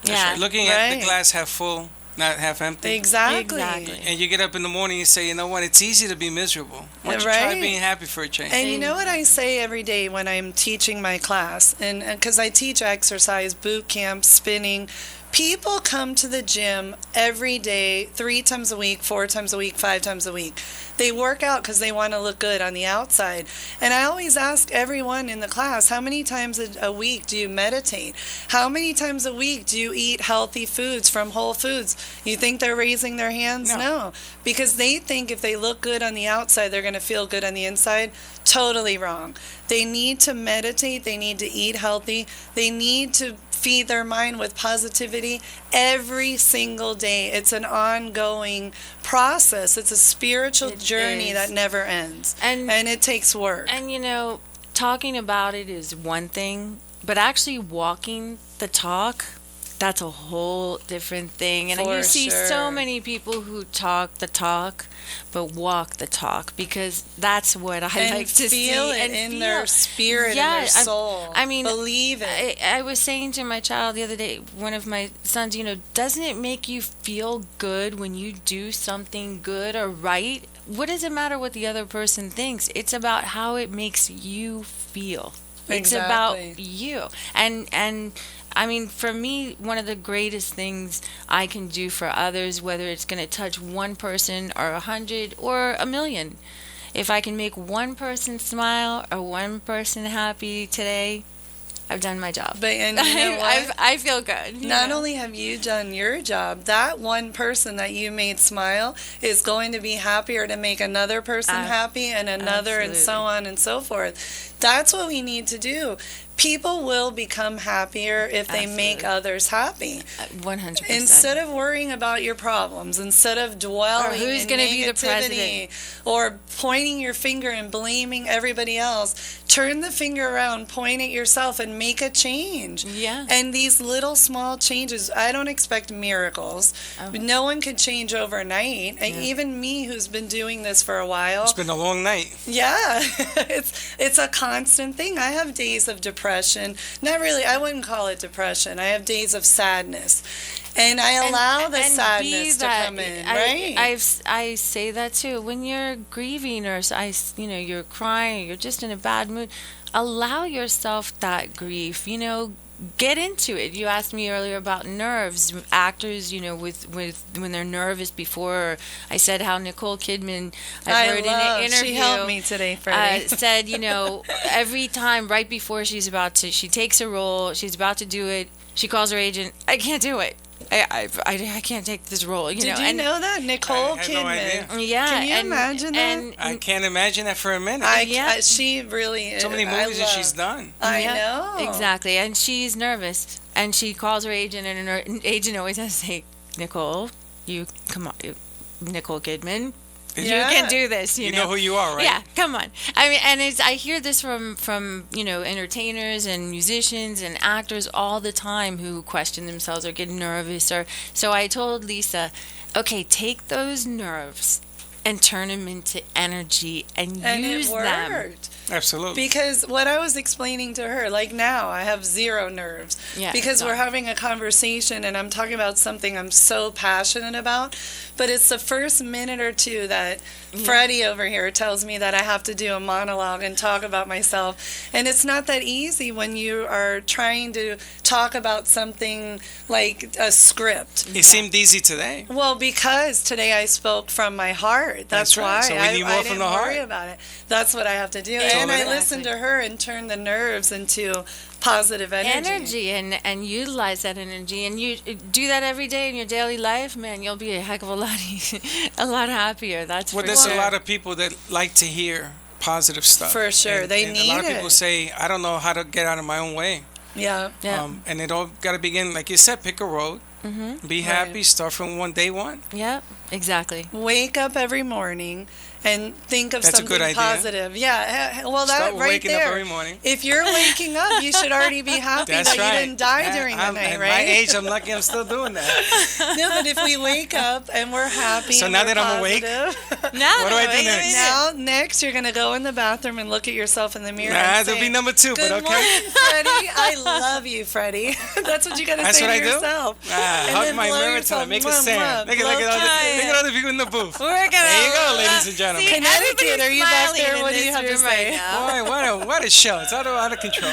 That's Yeah. right. Looking at the Right. glass half full, not half empty. Exactly. Exactly. And you get up in the morning and say, you know what, it's easy to be miserable. Why don't you try Right. being happy for a change? And you know what I say every day when I'm teaching my class, and because I teach exercise, boot camp, spinning, people come to the gym every day, 3 times a week, 4 times a week, 5 times a week. They work out because they want to look good on the outside. And I always ask everyone in the class, how many times a week do you meditate? How many times a week do you eat healthy foods from Whole Foods? You think they're raising their hands? No. No. Because they think if they look good on the outside, they're going to feel good on the inside. Totally wrong. They need to meditate. They need to eat healthy. They need to feed their mind with positivity every single day. It's an ongoing process. It's a spiritual It journey is. that never ends. And it takes work. And you know, talking about it is one thing, but actually walking the talk, that's a whole different thing. And For you see sure. so many people who talk the talk, but walk the talk, because that's what I and like to feel see it and in feel. their spirit, Yeah, in their soul. I mean, believe it. I was saying to my child the other day, one of my sons, you know, doesn't it make you feel good when you do something good or right? What does it matter what the other person thinks? It's about how it makes you feel. It's about Exactly. you. And I mean, for me, one of the greatest things I can do for others, whether it's going to touch one person or 100 or 1,000,000, if I can make one person smile or one person happy today, I've done my job. But and you know what? I feel good. you Not know? only have you done your job, that one person that you made smile is going to be happier to make another person happy and another and so Absolutely. on and so forth. That's what we need to do. People will become happier if they make Absolutely. others happy. 100%. Instead of worrying about your problems, instead of dwelling Or who's in gonna be the negativity, or pointing your finger and blaming everybody else, turn the finger around, point at yourself, and make a change. Yeah. And these little small changes, I don't expect miracles. Oh. No one can change overnight. And even me, who's been doing this for a while, It's been a long night. yeah, it's a constant thing. I have days of depression. Not really, I wouldn't call it depression. I have days of sadness. And I allow the and be sadness to that- come in, I, right? I say that too. When you're grieving or you're crying, or you're just in a bad mood, allow yourself that grief. You know, get into it. You asked me earlier about nerves. Actors, you know, with when they're nervous before. I said how Nicole Kidman, I heard in an interview. She helped me today, Freddie. Said, you know, every time right before she takes a role, she's about to do it, she calls her agent, I can't do it. I can't take this role. You Did know, you and, know that? Nicole I had no Kidman. idea. Yeah, Can you and, imagine that? and, I can't imagine that for a minute. Yeah. She really so many I movies that love- she's done. I Yeah, know. exactly, and she's nervous, and she calls her agent, and her agent always has to say, Nicole, you come on, Nicole Kidman. Yeah. You can do this. You know who you are, right? Yeah, come on. I mean, and I hear this from you know, entertainers and musicians and actors all the time who question themselves or get nervous. Or so I told Lisa, okay, take those nerves and turn them into energy and And use it them. worked. Absolutely. Because what I was explaining to her, like now, I have zero nerves. Yeah, Because we're done. having a conversation and I'm talking about something I'm so passionate about. But it's the first minute or two that Freddie over here tells me that I have to do a monologue and talk about myself. And it's not that easy when you are trying to talk about something like a script. It seemed easy today. Well, because today I spoke from my heart. That's right. why So we need more I from didn't the heart. worry about it. That's what I have to do. Yeah, And I exactly. listened to her and turned the nerves into positive energy. And utilize that energy, and you do that every day in your daily life, man, you'll be a heck of a lot a lot happier. That's Well, for there's sure. a lot of people that like to hear positive stuff. For sure. They and need a lot of it. people say, I don't know how to get out of my own way. Yeah. Yeah. And it all got to begin, like you said, pick a road, be happy, start from day one. Yeah, exactly. Wake up every morning and think of That's a something good idea. positive. Yeah. Well, that Start right waking there. up every morning. If you're waking up, you should already be happy That's that right. you didn't die during the night, At right? my age, I'm lucky I'm still doing that. No, but if we wake up and we're happy, So and now we're that I'm awake, positive, Now, What do I do next? now next you're gonna go in the bathroom and look at yourself in the mirror. Nah, and that'll say, be number 2, Good but okay. morning, Freddie. I love you, Freddie. That's what you gotta That's say what to I do? yourself. And Hug then my blow mirror till I yourself, make a mwah, sound. mwah, Look blow at time. other people in the booth. we're gonna. There you go, ladies and gentlemen. See, Connecticut, are you back everybody's there? smiling What do in you have to this room say? right now. Boy, what a show. It's out of control.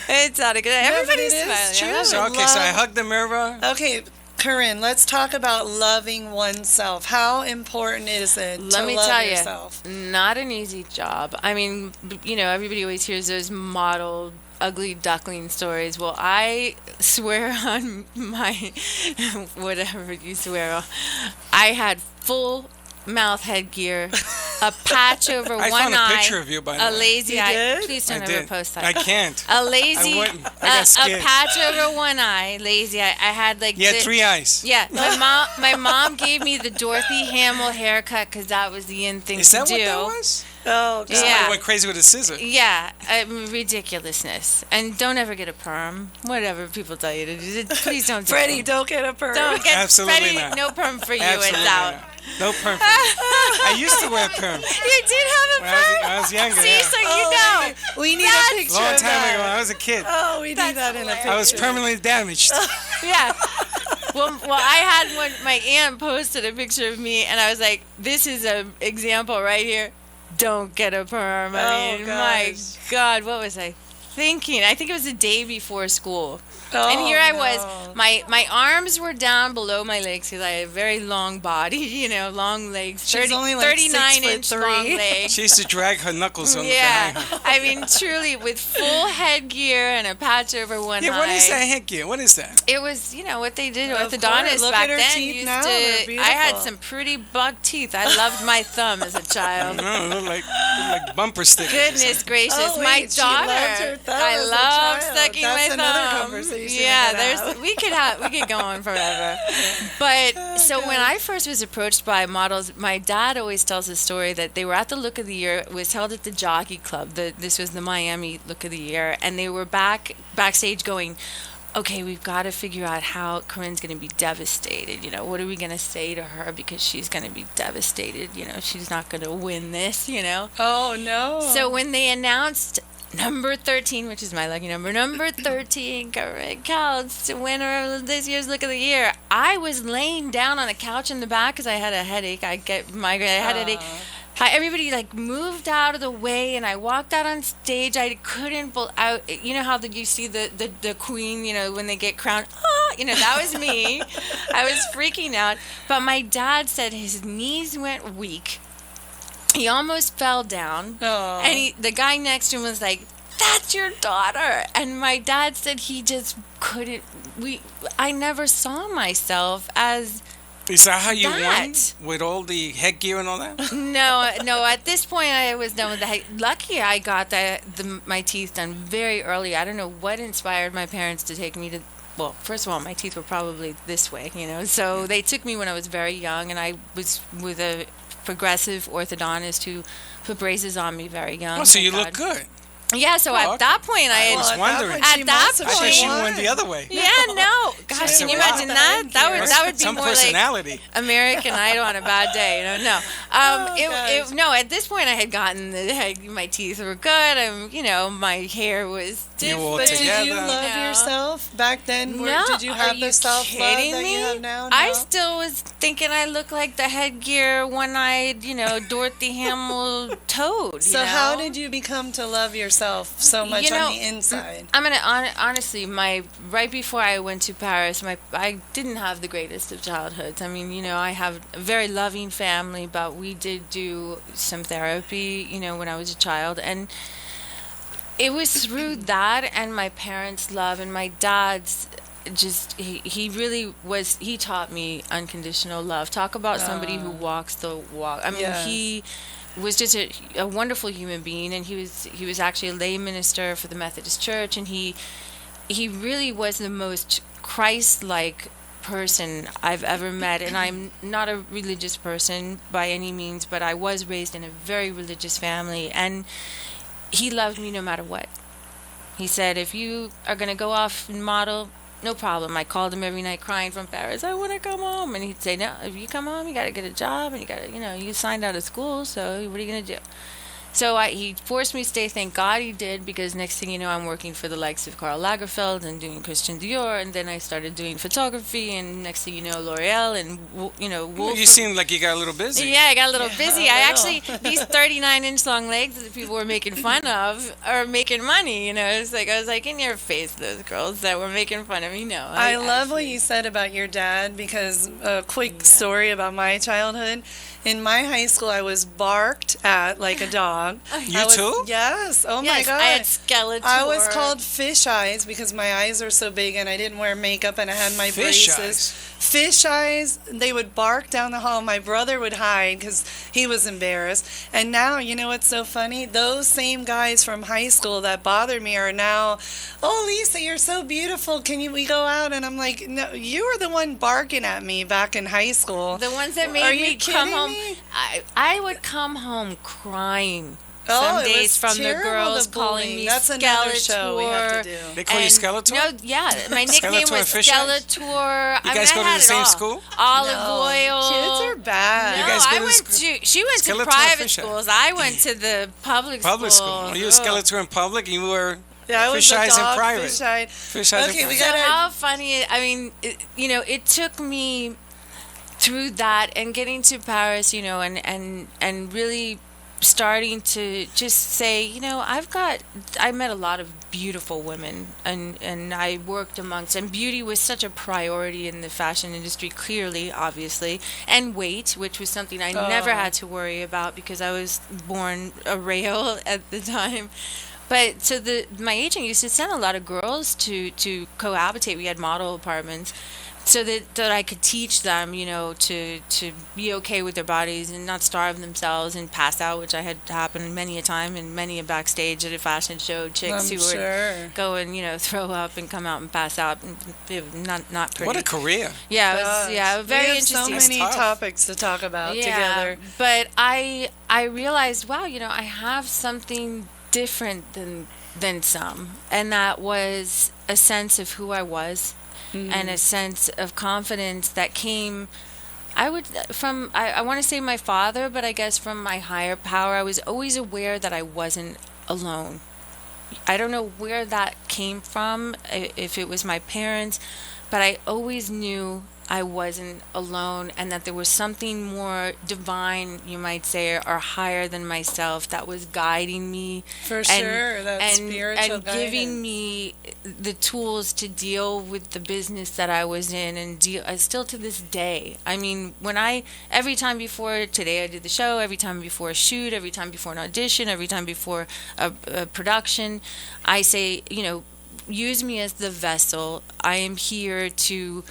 It's out of good. but Everybody's it is smiling. true. So, okay, so I hug the mirror. Okay, Corinne, let's talk about loving oneself. How important is it to Let me love tell yourself? you, not an easy job. I mean, everybody always hears those model ugly duckling stories. Well, I swear on my whatever you swear on, I had full mouth headgear, a patch over I one found a eye, picture of you, by the a way. lazy You eye. did? Please I don't ever did. post that. I can't. A lazy, I wouldn't. I got a scared. patch over one eye, lazy eye. I had like You had the- 3 eyes. Yeah, my mom gave me the Dorothy Hamill haircut because that was the in thing Is to that do. what that was? Oh, God. Yeah. Somebody went crazy with a scissor. Yeah, ridiculousness. And don't ever get a perm. Whatever people tell you to do, please don't. Do Freddie, perm. don't get a perm. Don't get Absolutely Freddie. not. No perm for you. Absolutely It's out. not. No perm. for me. I used to wear a perm You did have a when perm. I was younger. See, Yeah. so you Oh, know. We need That's- a picture Long of time that. ago when I was a kid. Oh, we need That's that in a picture. I was permanently damaged. Yeah. Well, I had one. My aunt posted a picture of me, and I was like, "This is an example right here. Don't get a perm." I Oh, mean, my gosh. God, what was I thinking? I think it was the day before school. Oh, And here I no. was. My arms were down below my legs because I had a very long body, long legs. She's only like 39-inch 6'3". long legs. She used to drag her knuckles on Yeah, behind her. I mean, truly, with full headgear and a patch over one Yeah, eye. what is that headgear? What is that? It was, what they did. Of Orthodontists course. Look back at her then teeth used now. to. They're I had beautiful. some pretty buck teeth. I loved my thumb as a child. No, it looked like bumper stickers. or Goodness something. gracious, Oh, my wait, she loved daughter. her thumb I as a love child. sucking That's my another thumb. conversation Yeah, we could have. we could go on forever. But so when I first was approached by models, my dad always tells the story that they were at the Look of the Year. It was held at the Jockey Club. This was the Miami Look of the Year, and they were backstage going, okay, we've got to figure out how Corinne's going to be devastated. What are we going to say to her because she's going to be devastated? She's not going to win this. Oh, no. So when they announced number 13, which is my lucky number 13, Corinne Counts, winner of this year's Look of the Year, I was laying down on a couch in the back because I had a headache. I get migraine. I had a headache. Everybody moved out of the way, and I walked out on stage. I couldn't. You know how you see the queen, when they get crowned. That was me. I was freaking out. But my dad said his knees went weak. He almost fell down, Aw. and the guy next to him was like, "That's your daughter." And my dad said he just couldn't. I never saw myself as. Is that how you won? That. With all the headgear and all that? No. At this point, I was done with that. Lucky I got my teeth done very early. I don't know what inspired my parents to take me to. Well, first of all, my teeth were probably this way, So they took me when I was very young, and I was with a progressive orthodontist who put braces on me very young. Oh, so thank you God. look good. Yeah, so Oh, at okay. that point, I I was had. wondering. At that I thought she point- went the other way. Yeah, no. Gosh, said, can you wow. imagine that? That would be Some more like personality. American Idol on a bad day. No. gosh. No. At this point, I had gotten my teeth were good. My hair was You different. all But did you together. love No. yourself back then? No, Did you are have the you self-love that kidding me? you have now? I No? still was thinking I looked like the headgear, one-eyed, Dorothy Hamill toad. So how did you become to love yourself so much on the inside? I'm gonna honestly, right before I went to Paris, I didn't have the greatest of childhoods. I mean, I have a very loving family, but we did do some therapy, when I was a child, and it was through that and my parents' love and my dad's. He really was. He taught me unconditional love. Talk about somebody who walks the walk. I mean, Yes. he was just a wonderful human being, and he was actually a lay minister for the Methodist Church, and he really was the most Christ-like person I've ever met. And I'm not a religious person by any means, but I was raised in a very religious family, and he loved me no matter what. He said, if you are going to go off and model, no problem. I called him every night crying from Paris, I want to come home. And he'd say, no, if you come home, you got to get a job, and you got to, you signed out of school, so what are you going to do? So he forced me to stay. Thank God he did, because next thing you know, I'm working for the likes of Karl Lagerfeld and doing Christian Dior, and then I started doing photography, and next thing you know, L'Oreal and Wolf. You seem like you got a little busy. Yeah, I got a little busy. a I little. actually, these 39-inch long legs that people were making fun of are making money. It's like, I was like, in your face, those girls that were making fun of me. No, I love what you said about your dad, because a quick story about my childhood. In my high school, I was barked at like a dog. You I was- too? Yes. Oh my Yes, God. I had Skeletor. I was called fish eyes because my eyes are so big and I didn't wear makeup and I had my Fish braces. eyes? Fish eyes. They would bark down the hall. My brother would hide because he was embarrassed. And now, you know what's so funny? Those same guys from high school that bothered me are now, oh, Lisa, you're so beautiful. We go out? And I'm like, no, you were the one barking at me back in high school. The ones that Are made you me come kidding home. me? I would come home crying. Oh, Some it days was from the terrible, girls the calling bullying. me That's another show we have to Skeletor. do. They call you And- Skeletor? No, yeah. My nickname Skeletor was Fish Eyes? Skeletor. You guys go to the same school? Olive No, oil. kids are bad. No, You guys go I to went school- she went Skeletor to private Fish Eyes? schools. I went to the public Public school. schools. Are you a Skeletor in public? You were Yeah, I was Fish a eyes in dog, private. fish eye. Fish eyes in Okay, we private. So gotta. how funny! I mean, it took me through that and getting to Paris, and really starting to just say, I met a lot of beautiful women, and I worked amongst, and beauty was such a priority in the fashion industry, clearly, obviously, and weight, which was something I never had to worry about because I was born a rail at the time. But so my agent used to send a lot of girls to cohabitate. We had model apartments, so that I could teach them, to be okay with their bodies and not starve themselves and pass out, which I had happened many a time and many a backstage at a fashion show. Chicks I'm who would sure. go and throw up and come out and pass out. Not pretty. What a career. Yeah, it was, Gosh. yeah, very we have interesting. so many That's tough. topics to talk about together. But I realized, wow, I have something different than some, and that was a sense of who I was, and a sense of confidence that came. I want to say my father, but I guess from my higher power. I was always aware that I wasn't alone. I don't know where that came from, if it was my parents, but I always knew I wasn't alone, and that there was something more divine, you might say, or higher than myself that was guiding me. For and, sure, that spiritual and giving guidance. me the tools to deal with the business that I was in, and still to this day. I mean, every time before today I did the show, every time before a shoot, every time before an audition, every time before a production, I say, use me as the vessel. I am here to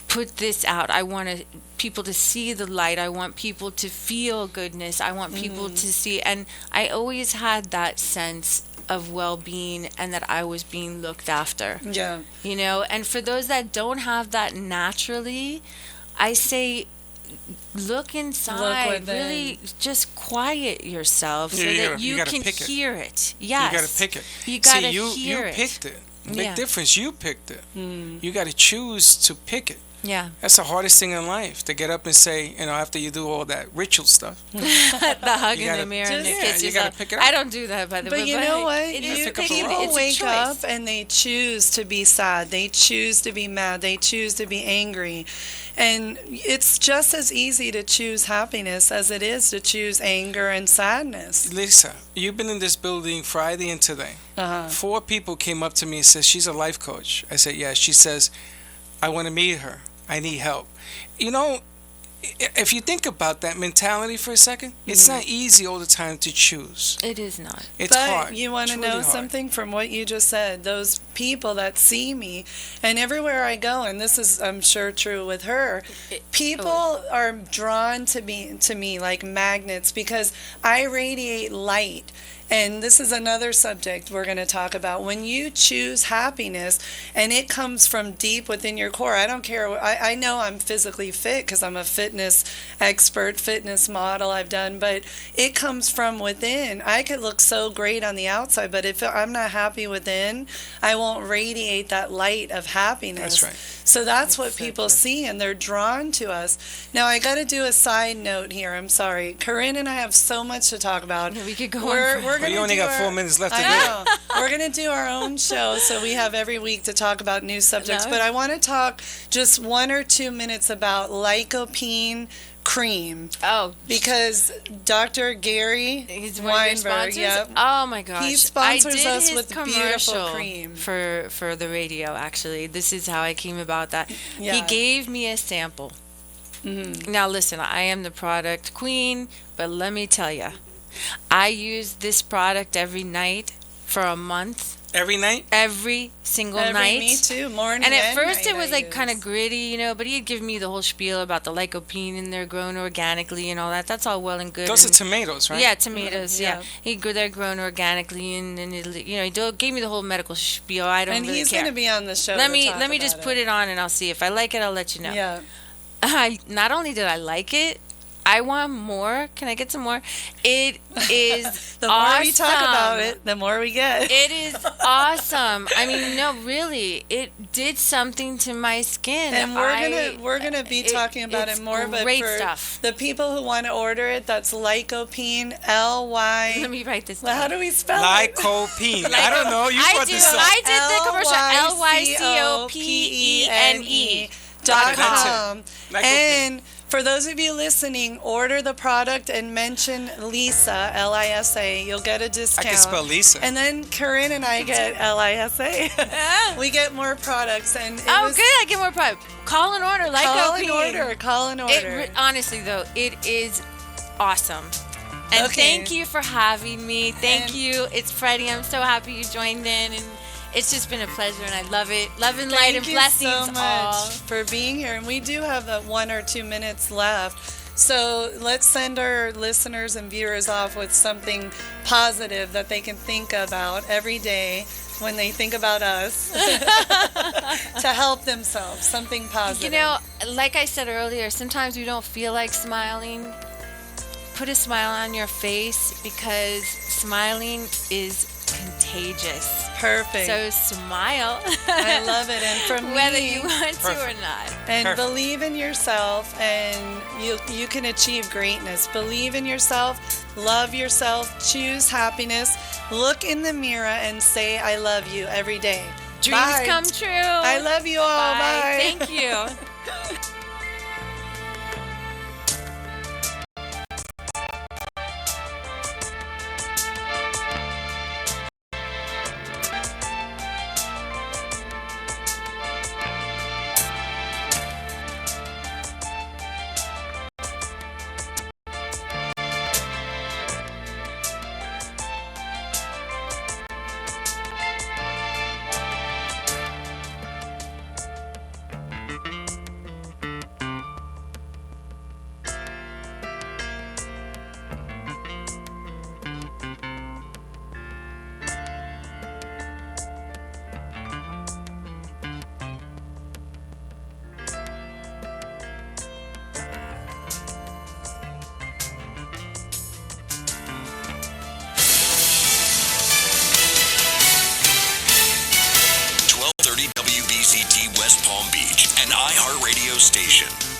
put this out. I want people to see the light. I want people to feel goodness. I want people to see. And I always had that sense of well-being and that I was being looked after. Yeah. And for those that don't have that naturally, I say look inside. within. Really, just quiet yourself so Yeah, that you you gotta can pick it. hear it. Yes, You got to pick it. You gotta See, you hear it. picked it. Big Yeah. difference. You picked it. You got to choose to pick it. Yeah, That's the hardest thing in life, to get up and say, after you do all that ritual stuff. the hug You in the gotta- mirror and the Just- kiss Yeah, you yourself. gotta pick it up. I don't do that, by the way. But you know what? It is You, pick up a picking- role. it's people a wake choice. up and they choose to be sad. They choose to be mad. They choose to be angry. And it's just as easy to choose happiness as it is to choose anger and sadness. Lisa, you've been in this building Friday and today. Uh-huh. 4 people came up to me and said, she's a life coach. I said, yeah. She says, I want to meet her. I need help. If you think about that mentality for a second, it's not easy all the time to choose. It is not. It's but hard. you want to It's really know hard. something from what you just said? Those people that see me, and everywhere I go, and this is, I'm sure, true with her, people are drawn to me like magnets because I radiate light. And this is another subject we're going to talk about. When you choose happiness and it comes from deep within your core, I don't care. I know I'm physically fit because I'm a fitness expert, fitness model I've done, but it comes from within. I could look so great on the outside, but if I'm not happy within, I won't radiate that light of happiness. That's right. So that's what people see, and they're drawn to us. Now, I got to do a side note here. I'm sorry. Corinne and I have so much to talk about. We could go We're on. gonna Well, you only do got our- 4 minutes left to I do know. We're going to do our own show, so we have every week to talk about new subjects. No. But I want to talk just 1 or 2 minutes about lycopene cream Oh, because Dr. Gary he's one of your Weinberg, sponsors. yep, Oh my gosh! He sponsors I did us his with beautiful commercial cream. for the radio. Actually, this is how I came about that. Yeah. He gave me a sample. Mm-hmm. Now listen, I am the product queen, but let me tell you, I used this product every night for a month. Every night? Every single every, night. me too, morning And at first night it was I like kind of use. gritty, but he'd give me the whole spiel about the lycopene in there grown organically and all that. That's all well and good. Those are and- tomatoes, right? Yeah, tomatoes. Yeah. Yeah, they're grown organically, and he gave me the whole medical spiel. I don't And really he's care. going to be on the show. let to me talk let me just about put it on, and I'll see if I like it. I'll let you know. Yeah. Not only did I like it, I want more. Can I get some more? It is The more awesome. we talk about it, the more we get. It is awesome. I mean, no, really, it did something to my skin. And we're gonna be talking about it's it more, but great for stuff. the people who want to order it, that's lycopene, Let L-Y. me write this Well, down. how do we spell it? Lycopene. I don't know. You I brought do. this up. I did the commercial. lycopene.com. Lycopene. And for those of you listening, order the product and mention Lisa, L-I-S-A. You'll get a I discount. can spell Lisa. And then Corinne and I get L-I-S-A. We get more products. And it Oh, was, good. I get more product. Call and order. Call and Lycopene. order. Call and order. Honestly, though, it is awesome. And Okay. thank you for having me. Thank And- you. It's Freddie. I'm so happy you joined in, and it's just been a pleasure, and I love it. Love and light and Thank you blessings so much all. for being here. And we do have 1 or 2 minutes left. So let's send our listeners and viewers off with something positive that they can think about every day when they think about us to help themselves. Something positive. Like I said earlier, sometimes we don't feel like smiling. Put a smile on your face because smiling is contagious. Perfect. So smile. I love it. And from whether me, you want to or Perfect. not. and Perfect. believe in yourself, and you can achieve greatness. Believe in yourself, love yourself, choose happiness, look in the mirror and say I love you every day. Dreams Bye. come true. I love you all. Bye. Thank you. iHeartRadio station.